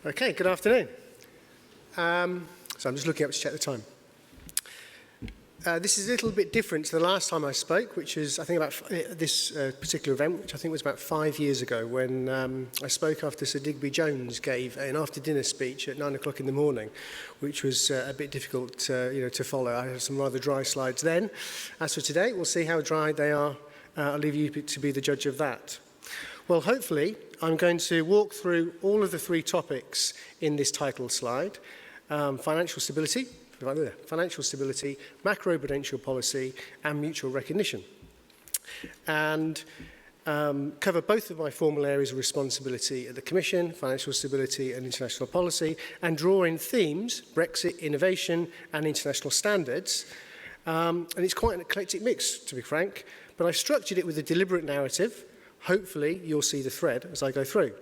Okay, good afternoon. So I'm just looking up to check the time. This is a little bit different to the last time I spoke, which is, I think, about this particular event, which I think was about 5 years ago, when I spoke after Sir Digby Jones gave an after-dinner speech at 9 o'clock in the morning, which was a bit difficult to follow. I had some rather dry slides then. As for today, we'll see how dry they are. I'll leave you to be the judge of that. Well, hopefully, I'm going to walk through all of the three topics in this title slide. Financial stability, macroprudential policy, and mutual recognition. And cover both of my formal areas of responsibility at the Commission, financial stability and international policy, and draw in themes, Brexit, innovation, and international standards. And it's quite an eclectic mix, to be frank, but I've structured it with a deliberate narrative. Hopefully, you'll see the thread as I go through.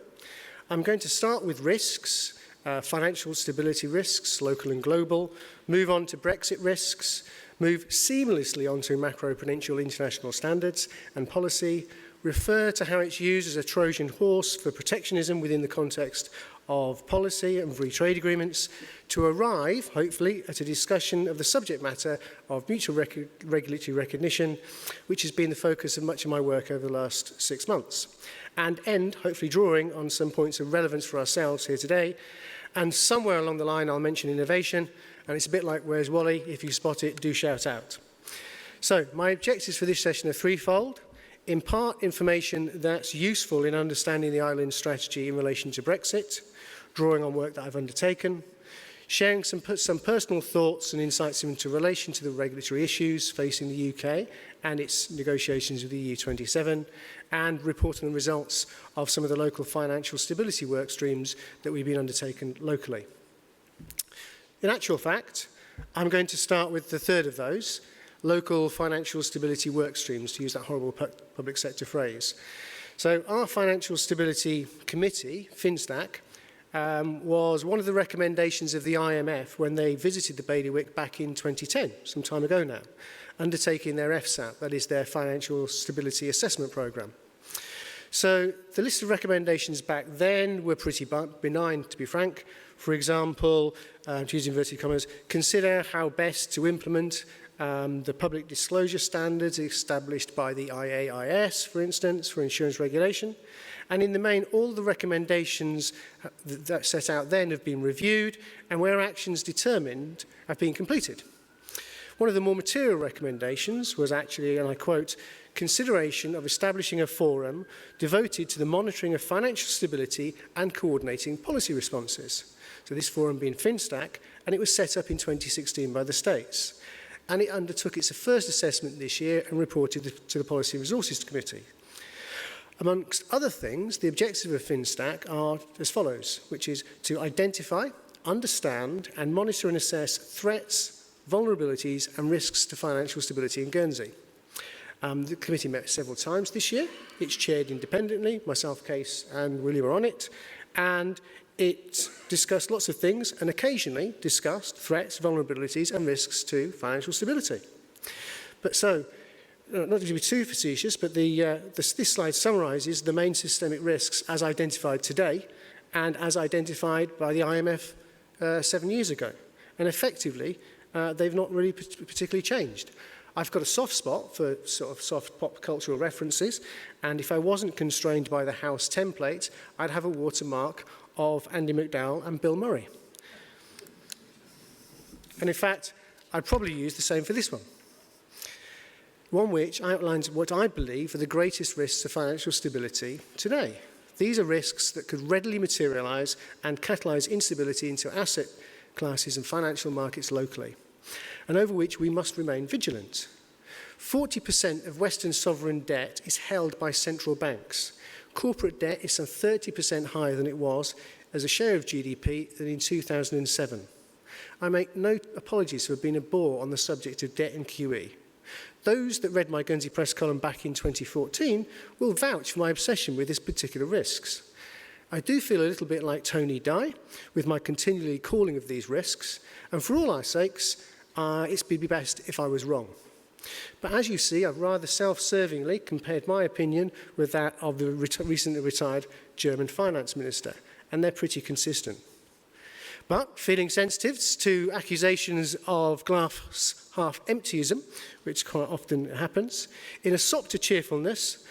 I'm going to start with risks, financial stability risks, local and global, move on to Brexit risks, move seamlessly onto macroprudential international standards and policy, refer to how it's used as a Trojan horse for protectionism within the context of policy and free trade agreements, to arrive, hopefully, at a discussion of the subject matter of mutual regulatory recognition, which has been the focus of much of my work over the last 6 months, and end, hopefully, drawing on some points of relevance for ourselves here today. And somewhere along the line, I'll mention innovation, and it's a bit like Where's Wally? If you spot it, do shout out. So, my objectives for this session are threefold. Impart information that's useful in understanding the island's strategy in relation to Brexit, drawing on work that I've undertaken, sharing some personal thoughts and insights into relation to the regulatory issues facing the UK and its negotiations with the EU27, and reporting the results of some of the local financial stability work streams that we've been undertaken locally. In actual fact, I'm going to start with the third of those, local financial stability work streams, to use that horrible public sector phrase. So our Financial Stability Committee, FinStack, was one of the recommendations of the IMF when they visited the bailiwick back in 2010, some time ago now, undertaking their FSAP, that is their Financial Stability Assessment Programme. So the list of recommendations back then were pretty benign, to be frank. For example, to use inverted commas, consider how best to implement the public disclosure standards established by the IAIS, for instance, for insurance regulation. And in the main, all the recommendations that set out then have been reviewed, and where actions determined have been completed. One of the more material recommendations was actually, and I quote, consideration of establishing a forum devoted to the monitoring of financial stability and coordinating policy responses. So this forum being FinStack, and it was set up in 2016 by the states. And it undertook its first assessment this year and reported to the Policy Resources Committee. Amongst other things, the objectives of FinStack are as follows, which is to identify, understand and monitor and assess threats, vulnerabilities and risks to financial stability in Guernsey. The committee met several times this year. It's chaired independently. Myself, Case and William are on it. And it discussed lots of things and occasionally discussed threats, vulnerabilities and risks to financial stability. But so, not to be too facetious, but this slide summarises the main systemic risks as identified today and as identified by the IMF 7 years ago. And effectively, they've not really particularly changed. I've got a soft spot for sort of soft pop cultural references, and if I wasn't constrained by the House template, I'd have a watermark of Andy McDowell and Bill Murray. And in fact, I'd probably use the same for this one which outlines what I believe are the greatest risks to financial stability today. These are risks that could readily materialise and catalyse instability into asset classes and financial markets locally, and over which we must remain vigilant. 40% of Western sovereign debt is held by central banks. Corporate debt is some 30% higher than it was as a share of GDP than in 2007. I make no apologies for being a bore on the subject of debt and QE. Those that read my Guernsey Press column back in 2014 will vouch for my obsession with this particular risks. I do feel a little bit like Tony Dye with my continually calling of these risks, and for all our sakes, it's be best if I was wrong. But as you see, I've rather self-servingly compared my opinion with that of the recently retired German finance minister, and they're pretty consistent. But feeling sensitive to accusations of glass half emptyism, which quite often happens, in a sop to cheerfulness,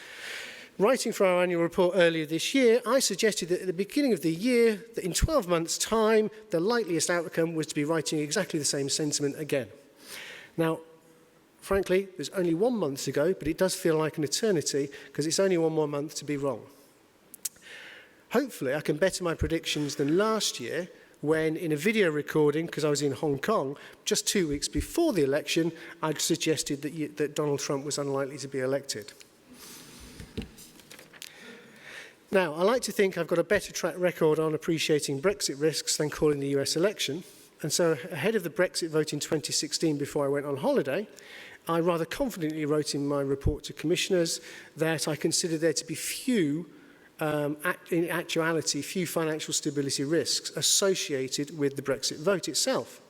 writing for our annual report earlier this year, I suggested that at the beginning of the year, that in 12 months' time, the likeliest outcome was to be writing exactly the same sentiment again. Now, frankly, there's only 1 month to go, but it does feel like an eternity because it's only one more month to be wrong. Hopefully, I can better my predictions than last year when, in a video recording, because I was in Hong Kong, just 2 weeks before the election, I'd suggested that Donald Trump was unlikely to be elected. Now, I like to think I've got a better track record on appreciating Brexit risks than calling the US election. And so, ahead of the Brexit vote in 2016, before I went on holiday, I rather confidently wrote in my report to commissioners that I consider there to be in actuality, few financial stability risks associated with the Brexit vote itself.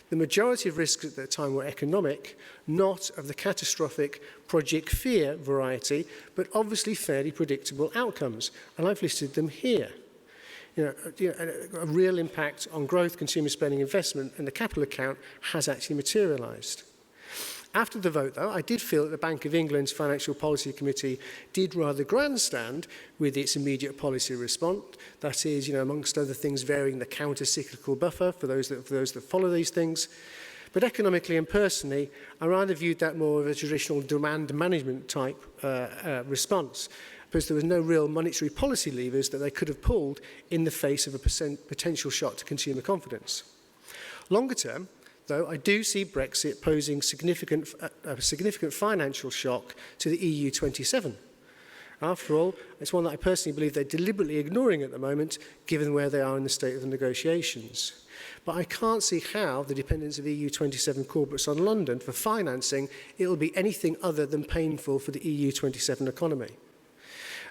The majority of risks at that time were economic, not of the catastrophic Project Fear variety, but obviously fairly predictable outcomes. And I've listed them here. A real impact on growth, consumer spending, investment, and the capital account has actually materialised. After the vote, though, I did feel that the Bank of England's Financial Policy Committee did rather grandstand with its immediate policy response. That is, amongst other things, varying the counter-cyclical buffer for those that follow these things. But economically and personally, I rather viewed that more of a traditional demand management type response, because there was no real monetary policy levers that they could have pulled in the face of a potential shock to consumer confidence. Longer term, though, I do see Brexit posing a significant financial shock to the EU 27. After all, it's one that I personally believe they're deliberately ignoring at the moment, given where they are in the state of the negotiations. But I can't see how the dependence of EU 27 corporates on London for financing it will be anything other than painful for the EU 27 economy.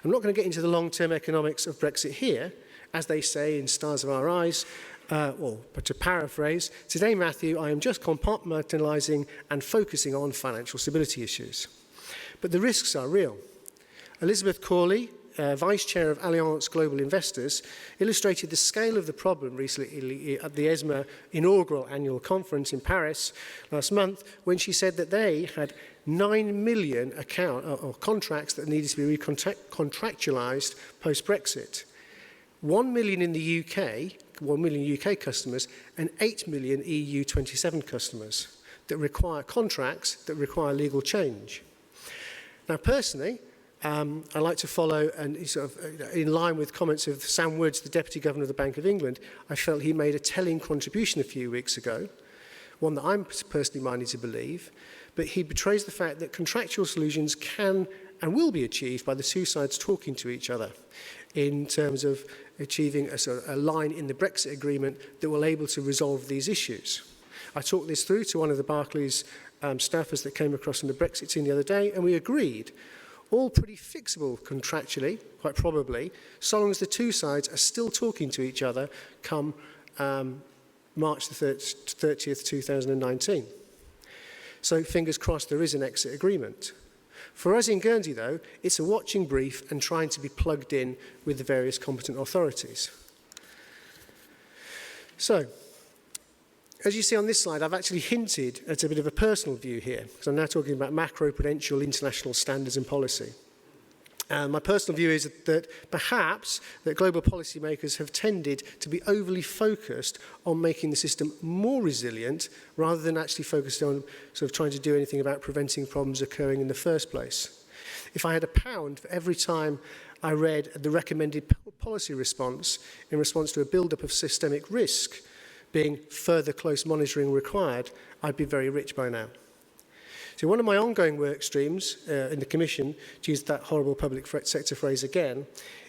I'm not going to get into the long-term economics of Brexit here. As they say in Stars of Our Eyes, but to paraphrase, today, Matthew, I am just compartmentalising and focusing on financial stability issues. But the risks are real. Elizabeth Corley, Vice Chair of Allianz Global Investors, illustrated the scale of the problem recently at the ESMA inaugural annual conference in Paris last month, when she said that they had 9 million contracts that needed to be contractualised post-Brexit. 1 million in the UK, 1 million UK customers, and 8 million EU 27 customers that require contracts that require legal change. Now, personally, I like to follow, and in line with comments of Sam Woods, the Deputy Governor of the Bank of England, I felt he made a telling contribution a few weeks ago, one that I'm personally minded to believe, but he betrays the fact that contractual solutions can and will be achieved by the two sides talking to each other in terms of achieving a line in the Brexit agreement that will able to resolve these issues. I talked this through to one of the Barclays staffers that came across from the Brexit team the other day, and we agreed. All pretty fixable contractually, quite probably, so long as the two sides are still talking to each other come March the 30th, 2019. So fingers crossed there is an exit agreement. For us in Guernsey, though, it's a watching brief and trying to be plugged in with the various competent authorities. So, as you see on this slide, I've actually hinted at a bit of a personal view here, because I'm now talking about macro-prudential international standards and policy. And my personal view is that perhaps that global policymakers have tended to be overly focused on making the system more resilient rather than actually focused on trying to do anything about preventing problems occurring in the first place. If I had £1 for every time I read the recommended policy response in response to a build-up of systemic risk being further close monitoring required, I'd be very rich by now. So one of my ongoing work streams in the Commission, to use that horrible public sector phrase again,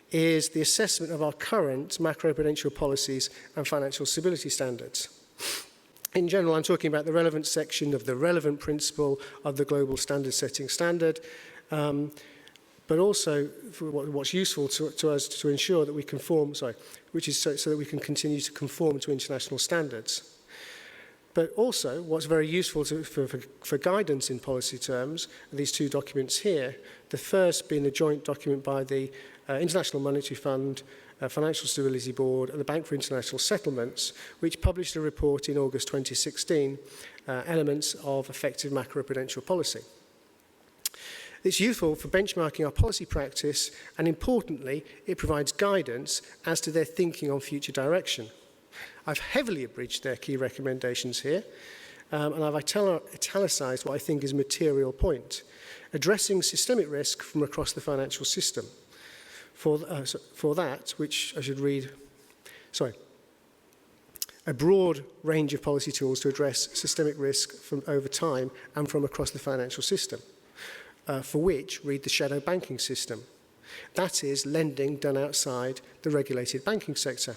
is the assessment of our current macroprudential policies and financial stability standards. In general, I'm talking about the relevant section of the relevant principle of the global standard setting standard, but also for what's useful to us to ensure that we conform, which is so that we can continue to conform to international standards. But also, what's very useful for guidance in policy terms, are these two documents here. The first being a joint document by the International Monetary Fund Financial Stability Board and the Bank for International Settlements, which published a report in August 2016, Elements of Effective Macroprudential Policy. It's useful for benchmarking our policy practice, and importantly, it provides guidance as to their thinking on future direction. I've heavily abridged their key recommendations here, and I've italicised what I think is a material point, addressing systemic risk from across the financial system. For that, which I should read, a broad range of policy tools to address systemic risk from over time and from across the financial system, for which read the shadow banking system. That is, lending done outside the regulated banking sector.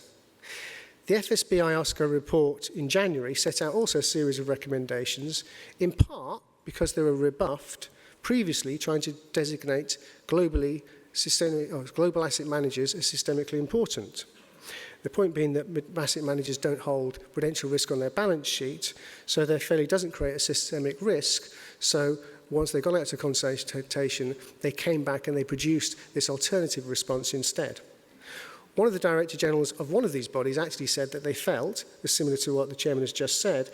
The FSB IOSCO report in January set out also a series of recommendations, in part because they were rebuffed previously trying to designate global asset managers as systemically important. The point being that asset managers don't hold prudential risk on their balance sheet, so their failure doesn't create a systemic risk. So once they got out to consultation, they came back and they produced this alternative response instead. One of the Director Generals of one of these bodies actually said that they felt, similar to what the Chairman has just said,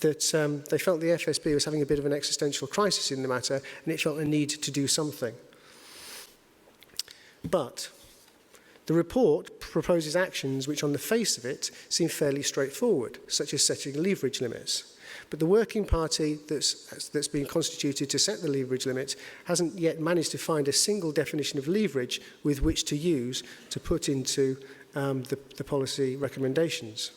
that they felt the FSB was having a bit of an existential crisis in the matter and it felt a need to do something. But the report proposes actions which on the face of it seem fairly straightforward, such as setting leverage limits. But the working party that's been constituted to set the leverage limit hasn't yet managed to find a single definition of leverage with which to use to put into the policy recommendations.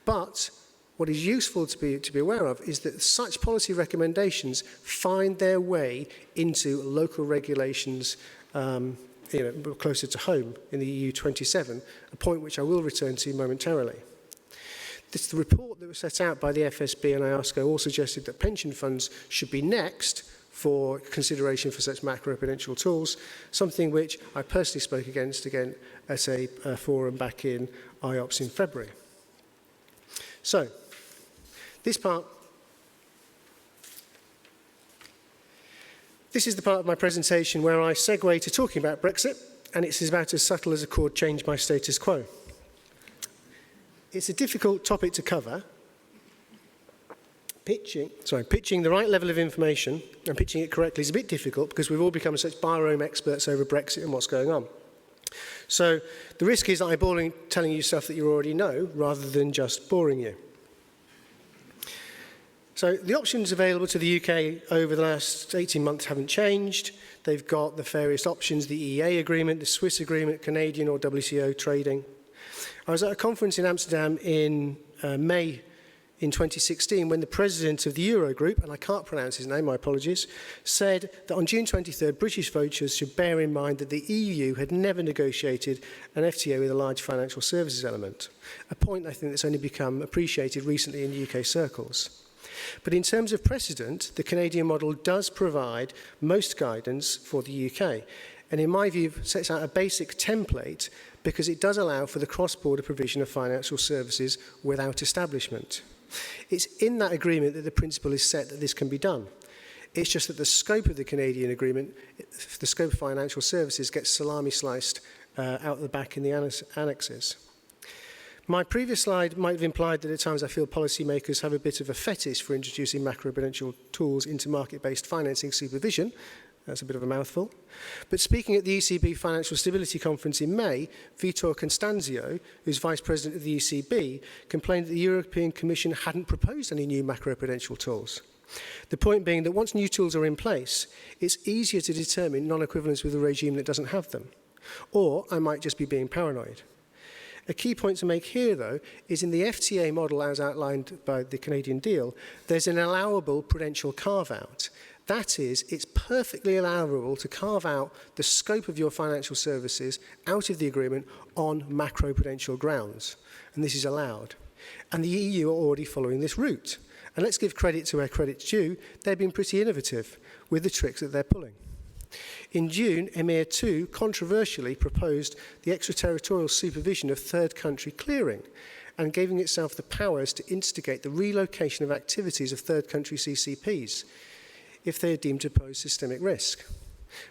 But what is useful to be aware of is that such policy recommendations find their way into local regulations closer to home in the EU 27, a point which I will return to momentarily. The report that was set out by the FSB and IOSCO all suggested that pension funds should be next for consideration for such macroprudential tools, something which I personally spoke against again at a forum back in IOPS in February. So, this is the part of my presentation where I segue to talking about Brexit, and it's about as subtle as a chord change my status quo. It's a difficult topic to cover. Pitching the right level of information and pitching it correctly is a bit difficult because we've all become such barroom experts over Brexit and what's going on. So the risk is eyeballing telling you stuff that you already know rather than just boring you. So the options available to the UK over the last 18 months haven't changed. They've got the various options, the EEA agreement, the Swiss agreement, Canadian or WTO trading. I was at a conference in Amsterdam in May in 2016 when the president of the Eurogroup, and I can't pronounce his name, my apologies, said that on June 23rd, British voters should bear in mind that the EU had never negotiated an FTA with a large financial services element, a point I think that's only become appreciated recently in UK circles. But in terms of precedent, the Canadian model does provide most guidance for the UK, and in my view sets out a basic template because it does allow for the cross-border provision of financial services without establishment. It's in that agreement that the principle is set that this can be done. It's just that the scope of the Canadian agreement, the scope of financial services, gets salami sliced out the back in the annexes. My previous slide might have implied that at times I feel policymakers have a bit of a fetish for introducing macroprudential tools into market-based financing supervision. That's a bit of a mouthful. But speaking at the ECB Financial Stability Conference in May, Vitor Constancio, who's Vice President of the ECB, complained that the European Commission hadn't proposed any new macroprudential tools. The point being that once new tools are in place, it's easier to determine non-equivalence with a regime that doesn't have them. Or I might just be being paranoid. A key point to make here, though, is in the FTA model as outlined by the Canadian deal, there's an allowable prudential carve-out. That is, it's perfectly allowable to carve out the scope of your financial services out of the agreement on macroprudential grounds. And this is allowed. And the EU are already following this route. And let's give credit to where credit's due. They've been pretty innovative with the tricks that they're pulling. In June, EMIR 2 controversially proposed the extraterritorial supervision of third country clearing and giving itself the powers to instigate the relocation of activities of third country CCPs if they are deemed to pose systemic risk.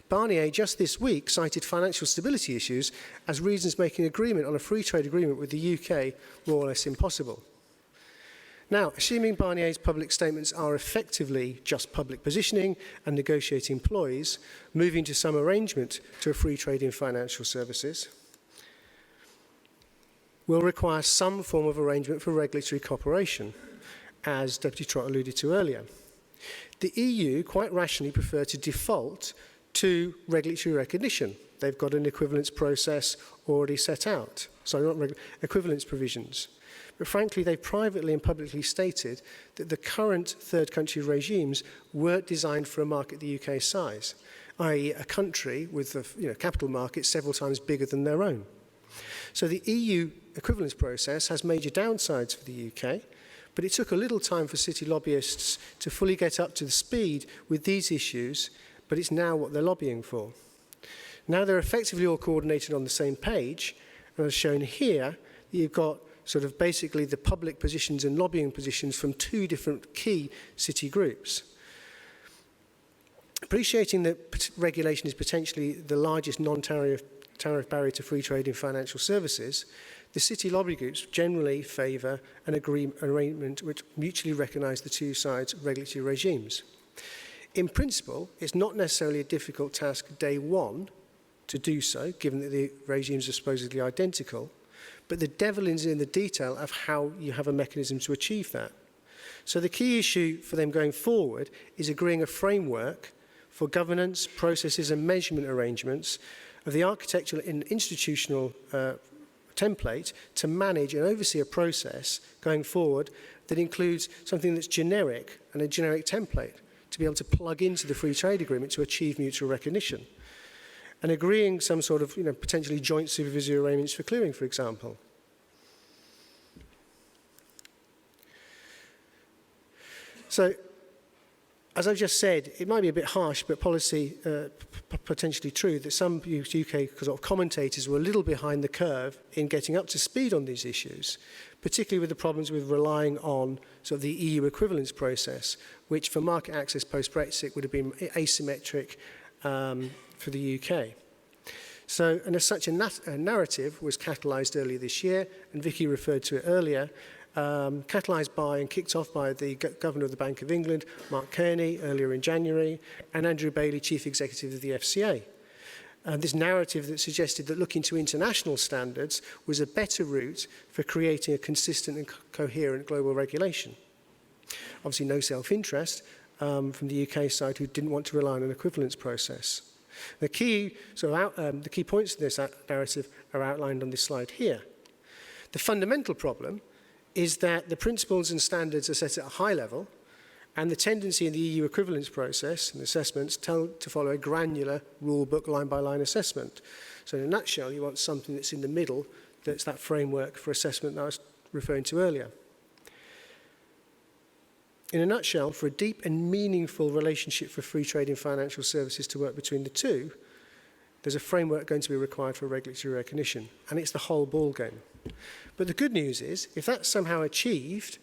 Barnier just this week cited financial stability issues as reasons making agreement on a free trade agreement with the UK more or less impossible. Now, assuming Barnier's public statements are effectively just public positioning and negotiating ploys, moving to some arrangement to a free trade in financial services will require some form of arrangement for regulatory cooperation, as Deputy Trott alluded to earlier. The EU quite rationally prefer to default to regulatory recognition. They've got an equivalence process already set out. Sorry, not equivalence provisions. But frankly, they privately and publicly stated that the current third country regimes weren't designed for a market the UK's size, i.e. a country with a capital market several times bigger than their own. So the EU equivalence process has major downsides for the UK, but it took a little time for city lobbyists to fully get up to the speed with these issues, but it's now what they're lobbying for. Now they're effectively all coordinated on the same page, and as shown here, you've got sort of basically the public positions and lobbying positions from two different key city groups. Appreciating that regulation is potentially the largest non-tariff barrier to free trade in financial services, the city lobby groups generally favour an arrangement which mutually recognise the two sides' regulatory regimes. In principle, it's not necessarily a difficult task day one to do so, given that the regimes are supposedly identical, but the devil is in the detail of how you have a mechanism to achieve that. So the key issue for them going forward is agreeing a framework for governance, processes and measurement arrangements of the architectural and institutional template to manage and oversee a process going forward that includes something that's generic and a generic template to be able to plug into the free trade agreement to achieve mutual recognition. And agreeing some sort of potentially joint supervisory arrangements for clearing, for example. So, as I've just said, it might be a bit harsh, but policy potentially true, that some UK sort of commentators were a little behind the curve in getting up to speed on these issues, particularly with the problems with relying on sort of the EU equivalence process, which for market access post-Brexit would have been asymmetric for the UK. So, and as such, a narrative was catalysed earlier this year, and Vicky referred to it earlier, catalysed by and kicked off by the Governor of the Bank of England, Mark Carney, earlier in January, and Andrew Bailey, Chief Executive of the FCA. This narrative that suggested that looking to international standards was a better route for creating a consistent and coherent global regulation. Obviously, no self-interest from the UK side, who didn't want to rely on an equivalence process. The key points of this narrative are outlined on this slide here. The fundamental problem is that the principles and standards are set at a high level, and the tendency in the EU equivalence process and assessments to follow a granular rulebook line-by-line assessment. So in a nutshell, you want something that's in the middle, that's that framework for assessment that I was referring to earlier. In a nutshell, for a deep and meaningful relationship for free trade in financial services to work between the two, there's a framework going to be required for regulatory recognition, and it's the whole ballgame. But the good news is, if that's somehow achieved,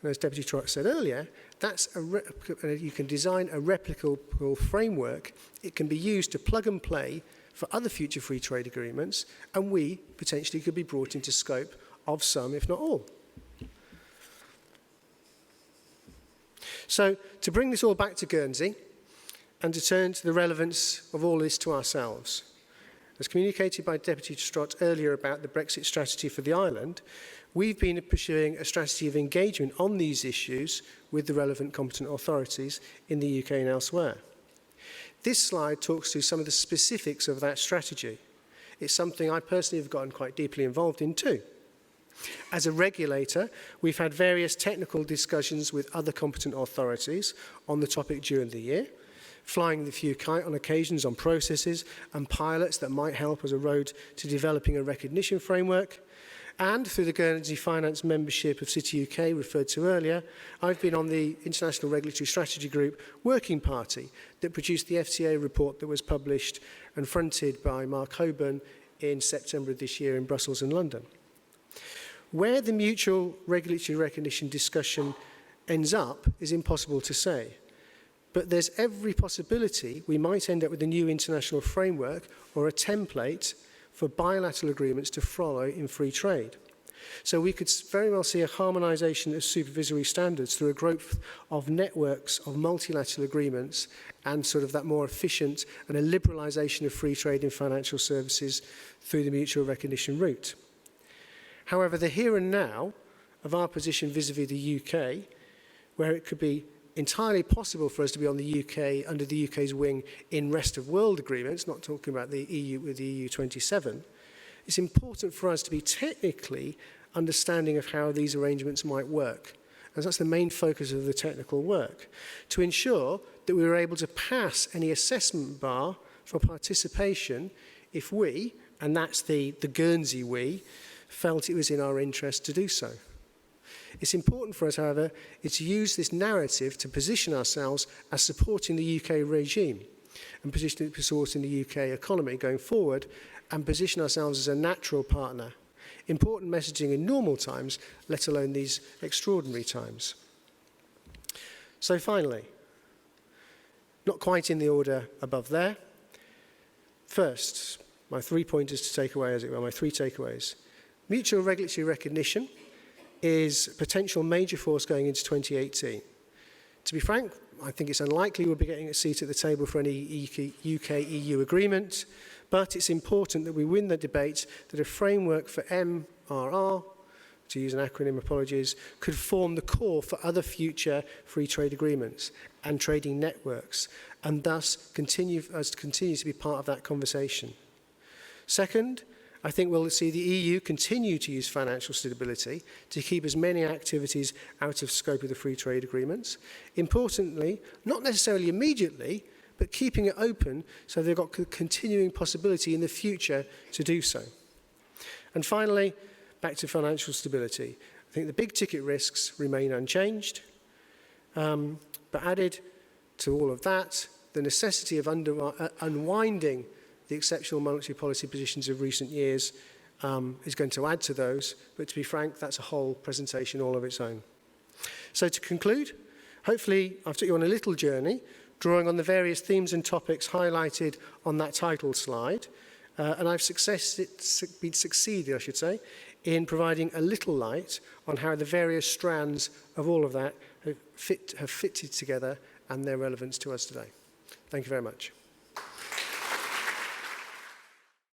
and as Deputy Trott said earlier, you can design a replicable framework. It can be used to plug and play for other future free trade agreements, and we potentially could be brought into scope of some, if not all. So, to bring this all back to Guernsey, and to turn to the relevance of all this to ourselves. As communicated by Deputy Trott earlier about the Brexit strategy for the island, we've been pursuing a strategy of engagement on these issues with the relevant competent authorities in the UK and elsewhere. This slide talks through some of the specifics of that strategy. It's something I personally have gotten quite deeply involved in too. As a regulator, we've had various technical discussions with other competent authorities on the topic during the year, flying the few kite on occasions on processes and pilots that might help as a road to developing a recognition framework. And through the Guernsey Finance membership of City UK, referred to earlier, I've been on the International Regulatory Strategy Group Working Party that produced the FTA report that was published and fronted by Mark Hoban in September of this year in Brussels and London. Where the mutual regulatory recognition discussion ends up is impossible to say. but there's every possibility we might end up with a new international framework or a template for bilateral agreements to follow in free trade. So we could very well see a harmonisation of supervisory standards through a growth of networks of multilateral agreements and sort of that more efficient and a liberalisation of free trade in financial services through the mutual recognition route. However, the here and now of our position vis-à-vis the UK, where it could be entirely possible for us to be on the UK, under the UK's wing in rest of world agreements, not talking about the EU with the EU 27, it's important for us to be technically understanding of how these arrangements might work. And that's the main focus of the technical work, to ensure that we were able to pass any assessment bar for participation if we, and that's the Guernsey we, felt it was in our interest to do so. It's important for us, however, to use this narrative to position ourselves as supporting the UK regime and supporting the UK economy going forward, and position ourselves as a natural partner. Important messaging in normal times, let alone these extraordinary times. So finally, not quite in the order above there. First, my 3 pointers to take away, as it were, my 3 takeaways. Mutual regulatory recognition is a potential major force going into 2018. To be frank, I think it's unlikely we'll be getting a seat at the table for any UK-EU agreement, but it's important that we win the debate that a framework for MRR, to use an acronym, apologies, could form the core for other future free trade agreements and trading networks, and thus continue to be part of that conversation. Second, I think we'll see the EU continue to use financial stability to keep as many activities out of scope of the free trade agreements. Importantly, not necessarily immediately, but keeping it open so they've got continuing possibility in the future to do so. And finally, back to financial stability. I think the big ticket risks remain unchanged, but added to all of that, the necessity of unwinding the exceptional monetary policy positions of recent years is going to add to those, but to be frank, that's a whole presentation all of its own. So to conclude, hopefully I've took you on a little journey, drawing on the various themes and topics highlighted on that title slide, and I've succeeded, I should say, in providing a little light on how the various strands of all of that have fitted together and their relevance to us today. Thank you very much.